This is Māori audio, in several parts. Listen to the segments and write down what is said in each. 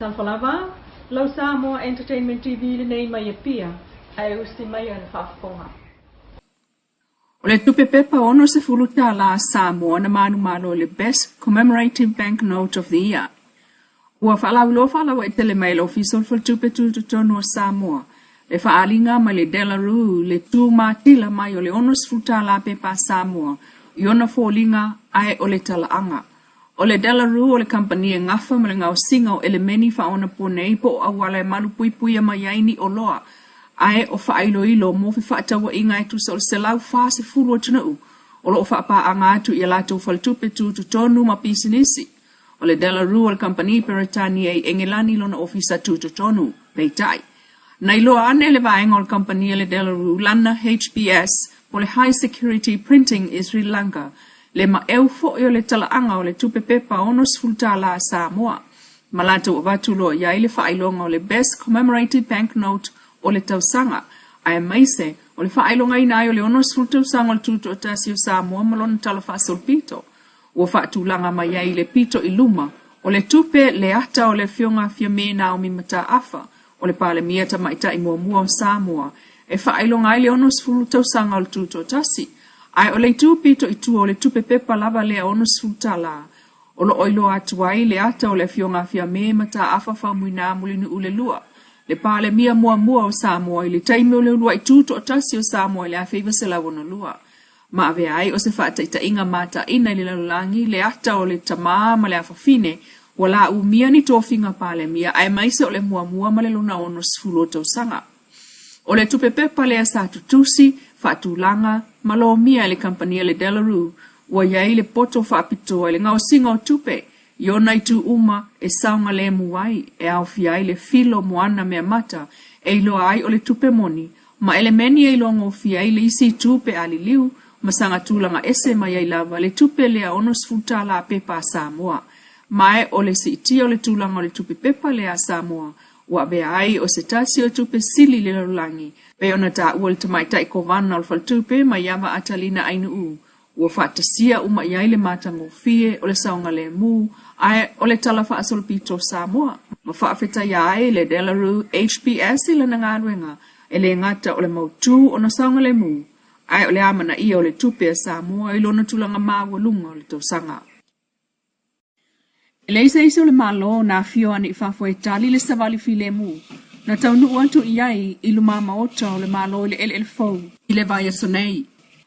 Sanfalava, Lau Samoa Entertainment TV le nei mai pia, ai usti mai an whaafonga. O le tupe pepa ono se fuluta la Samoa na manu malo le Best Commemorative Banknote of the Year. Ua whaalaulofa lawa e tele mai le official for tupe tonu o Samoa. Le whaalinga mai le Delaru le tu matila mai o le ono se fuluta la pepa Samoa. Iona fōlinga ai o le talaanga. O le Delaru o le kampania ngafa ma le ngau singa o elemeni whaona ponei po o awala e malu pui pui a maiaini o loa. Ae o whailo ilo mo fi whaatawa inga e tusa o le selau wha se furu o tunau. O lo o whaapa a ngātu i alatou faltupe tu tonu ma pisinisi. O le Delaru o le kampania peretani e engelani lona ofisa tu tonu. Peitai. Nei loa ane le vaenga o le kampania le Delaru lana HPS po le High Security Printing i Sri Lanka. Le ma fo o le talaanga o le tupe pepa ono sfulta la Samoa. Malata o vatulo ia ile whailonga o le Best Commemorative Banknote o le tausanga. Ai maise o le whailonga ina o le ono sfulta usanga o le tuto o tasi o Samoa malona talafa solpito. Ua whaatulanga mai ia ile pito i luma. O le tupe le ata o le fionga fiame na o mi mata afa. O le pale mieta maita i mua o Samoa. E whailonga ile ono sfulta usanga o le tuto o tasi. Ai o le tupito i tua o le tupe pepa lava lea ono sfutala. O lo oilo atuai le ata o le fionga fia me mata afa whamuina mulinu ule lua. Le pale mia mua o Samoa i le taime o le lua i tuto o tasi o Samoa i le awhiva se lawana lua. Ma ave ai o se whaata ita inga mata ina i le lalulangi le ata o le tamaa ma le awhafine wala umia ni tofinga pale mia ai maise o le mua ma le luna ono sfulota o sanga. O le tupe pepa lea sa tutusi, whaatulanga, malo mia le kampania le Delaru, ua iai le poto whaapitoa le ngau singa o tupe, iona i tu uma e saunga le muai, e au fiai le filo moana mea mata, e ilo ai o le tupe moni, ma elemeni e ilo ngau fiai le isi tupe aliliu, ma sanga tulanga ese ma iai lava le tupe lea ono sfuta la pepa Samoa, mae o le si itia o le tulanga o le tupe pepa lea Samoa, ua bea ai o se tasi o tupe sili le lalulangi, pe ona ta ua le tamaitai kovana o le faltupe ma iava atalina ainu u. Ua whaatasia uma iai le matango fie o le saunga le mu, ai o le talafa asolpito Samoa. Ma whaafeta iai le Delaru HPS i le nangaruenga, e le ngata o le mautu o na saunga le mu, ai o le amana ia o le tupe a Samoa i lona tulanga maua lunga o le tausanga. E leisa isi o le malo na fio ani i whafo e tali le savali fi le mu. Na taunu uantu iai i luma maota o le malo i le elfou i le vai sonei.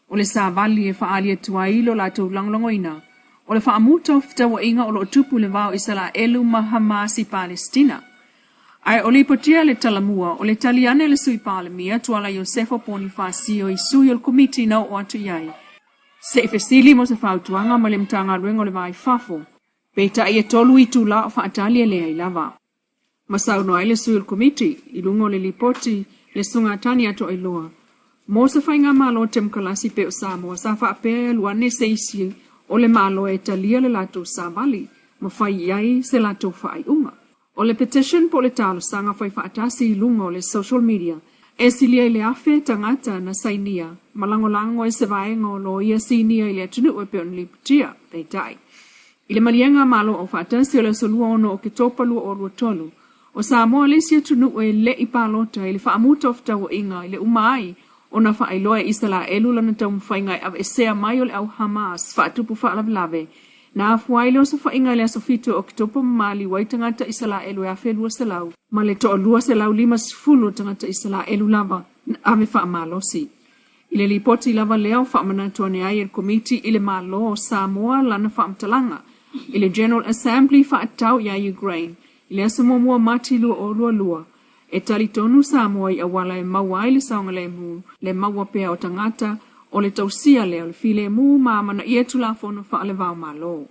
O le savali e whaali e tuai lo la tau langlongoina. O le whaamuta o fitawa inga o lo tupu le vau i sala elu Hamasi Palestina. Ai o le ipotia le talamua o le taliane le sui palemia tuala Iosefo Ponifasio i sui o le komiti na o atu iai. Se e fesili mo se whautuanga ma le mtanga ruenga o le vai fafo. Peita i e tolu i tula o whaatali e lea i lava. Masau no aile suil komiti, i lungo le lipoti, le sunga tani ato ai loa. Mo se whainga malo tem kalasi pe o Samoa, sa whaapea luane se isi o le malo e talia le lato savali, ma whai iai se lato whai unga. O le petition po le talo sanga whai whaatasi i lungo le social media, e silia i le afe tangata na sainia, malangolango e se vaenga o lo ia sinia i le atunu e pe on lipotia, peitai. I le malienga malo o whaatasi o le solua ono o ke topalu o ruatolu, o Samoa le sia tunu e le i palota i le whaamuta o ftawa inga i le umai o na whaailoa i sala elu lana tau mwhainga i ave sea mai o le au Hamas whaatupu whaalave na afuai leo sa whainga le asofito o kitopo mali wai tangata i sala elu e afe lua selau ma le toa lua selau 5 tangata i sala elu lava na ave whaamalosi. I le lipoti lava leo whaamanatuane ai e komiti i le malo o Samoa lana whaamtalanga i le General Assembly whaatau ia Ukraine. Le asamomua mati lua o lua. E tali tonu Samoa i awala e maua le saunga le mu, le maua pea o tangata, o le tausia le o le file mu maamana i etu la fono wha le vau malo.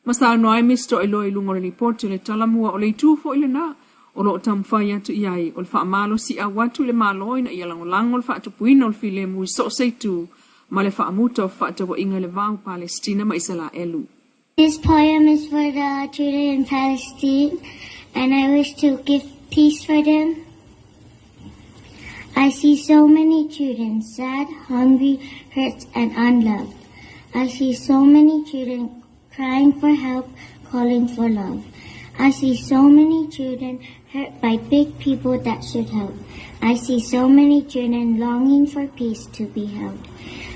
Masa noai misto i loa i lungo le lipote le talamua o le itufo i le na, o lo tamwhai atu iai, o le wha malo si a watu le malo ina i alangolango le wha atupuina o le file mu i so seitu, ma le wha amuta o wha atawa inga le vau Palestina ma isala elu. This poem is for the children in Palestine, and I wish to give peace for them. I see so many children, sad, hungry, hurt, and unloved. I see so many children crying for help, calling for love. I see so many children hurt by big people that should help. I see so many children longing for peace to be held.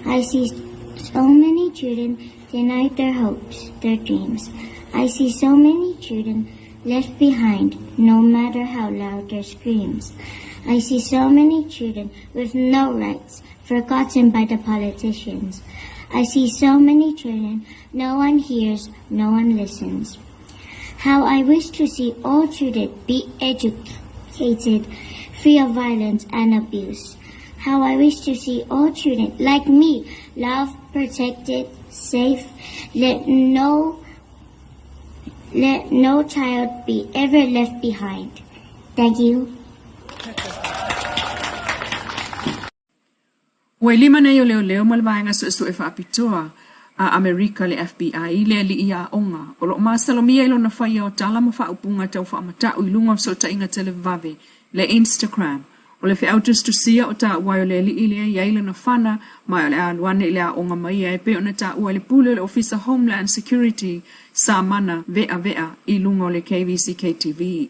I see so many children denied their hopes, their dreams. I see so many children left behind, no matter how loud their screams. I see so many children with no rights, forgotten by the politicians. I see so many children no one hears, no one listens. How I wish to see all children be educated, free of violence and abuse. How I wish to see all children, like me, loved, protected, safe. Let no child be ever left behind. Thank you. Ua lima na yo leo malvaenga so e whaapitoa a Amerika le FBI le li ia onga. O lo masalomia ilo na whaia o tala ma whaupunga tau whaamata ui lunga so ta inga televave le Instagram. O le whiautus tu sia o ta ua o le li ilia iaila na whana mai o le aluane ile a onga mai e pe o na ta ua le pule le Officer Homeland Security sa mana vea i lunga o le KVC KTV.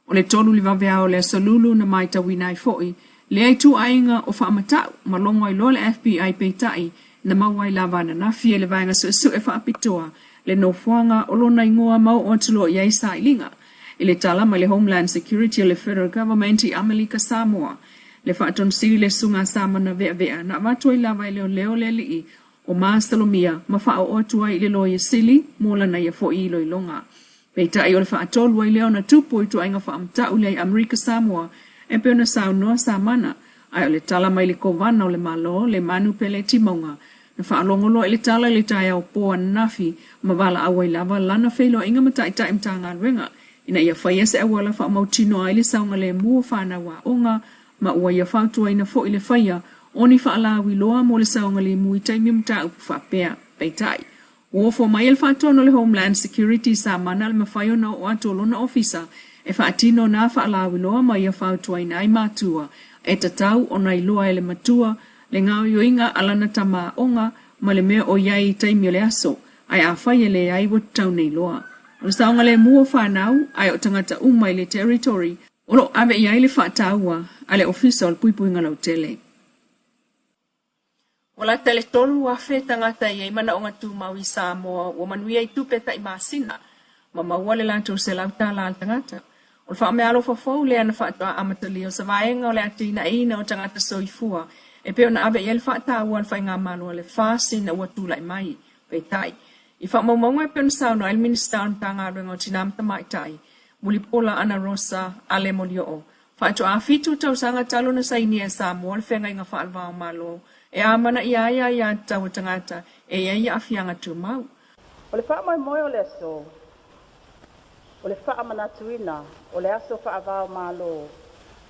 O le tolu li vavea o le solulu na mai ta winai foi le ai tu ainga o whaamatau ma longo i lo le FBI peitai na mawai lavana na fie le vaenga so e whaapitoa le no fuanga o lona ingoa mau o tulo i aisa ilinga. I le tala ma le Homeland Security o le Federal Government i Amelika Samoa. Le whaaton siri le sunga samana vea na matua i lava i leo le li o maasalomia ma whao o tua i le loia sili mola na ia fo i lo i longa. Peitai o le whaatolua i leo na tupu i tu ainga whaamtau le Amerika Samoa e pe ona sao noa sa mana ai o le tala mai le kovana o le malo le manu pele timonga na whaalongolo i le tala i le taia o poa nafi ma wala awai lava lana whelo inga matai mtanga ruenga ina ia whaia se awala wha mautino ai le saunga le mua whana wa onga ma ua ia whautua ina fo i le whaia oni whaalawi loa mo le saunga le mui taimi mta upu whapea peitai. Uofo mai el whaatono le Homeland Security sa mana le mawhaio na o atolona officer e whaatino na whaalawi loa mai ia whautua ina ai mātua e tatau o nai loa ele matua le ngau yoinga alana tama onga ma le mea o iai taimi le aso ai a whaia le ai watau nei loa. O le saunga le mua whanau ai o tangata umai le territory o lo ave iai le whaataua a le official puipuinga lau tele. Wala tele tolu a whe tangata iai mana o ngatu mau i Samoa o manuia i tupe tai masina ma maua le lantou se lau tala al tangata. O le wha me alo whafau le ana whaatoa amatali o sa vaenga o le atina ina o tangata soifua e peo na ave iai le whaataua al whainga malua le whasina ua tula i mai peitai. I wha maumaunga e peo na sauno el minister on tanga rengo tinamta maitai muli pola ana rosa ale molio o. Whaatoa a fitu tau sanga talo na saini e Samoa le whenga inga whaalvao malo e amana ia tau tangata e ia afianga tu mau. O le wha moi o le aso, o le wha manatuina, o le aso wha avao malo,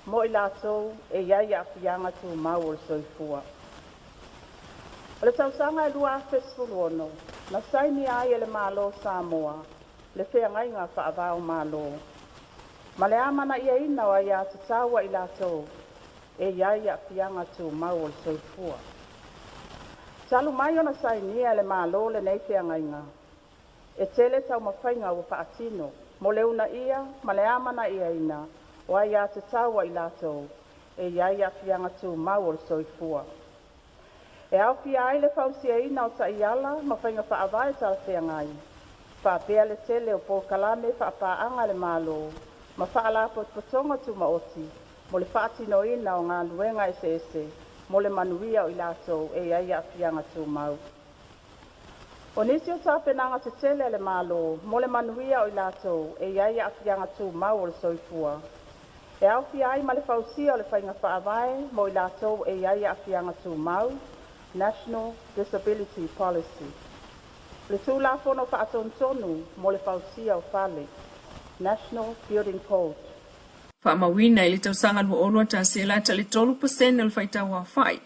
mo i latou e ia afianga tu mau o le soifua. O le tausanga e lua fesfulu ono, na saini ai e le malo Samoa, le whenga inga wha avao malo. Ma le amana ia ina wa ia tataua i latou e ia afianga tu mau o le soifua. Talu mai ona sainia le malo le nei whengainga. E tele tau mawhainga o whaatino, mo leuna ia, ma le amana ia ina, o ai a te taua i latou, e iai a whianga tū mau o le soifua. E au pia ai le whausia ina o ta iala, mawhainga whaavai tala whengai. Whaapea le tele o po kalame whaapaanga le malo, ma whaalapo potonga tū maoti, mo le whaatino ina o ngā luenga ese. Mo le manuia o i latou e ai a whianga tū mau. O nisi o tāpenanga te tele le malo, mo le manuia o i latou e ai a whianga tū mau o le soifua. E au fia ai ma le whausia o le whainga whaavai mo i latou e ai a whianga tū mau, National Disability Policy. Le tūla fono whaatontonu mo le whausia o whale, National Building Code. Whaamawina i le tausanga lua olua ta se la ta le 3% o le whaitau a whai.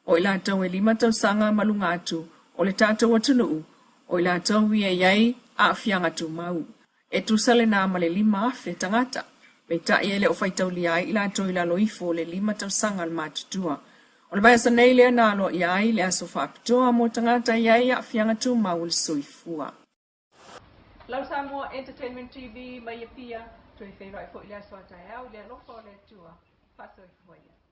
O i la tau e 5 tausanga malunga atu, o le tātou atunuu, o i la tau ia iai a whianga tu mau. E tu sale nā ma le 5 afe tangata, pei ta ia le o whaitau li ai i la tau i la loifo le 5 tausanga al mātutua. O le vai asa nei lea nā lo iai le aso whaapitoa mo tangata iai a whianga tu mau le soifua. Lau Samoa Entertainment TV mai pia tui whai rai fo ilia soa tai au, lia lofo le tua, paso i fwaya.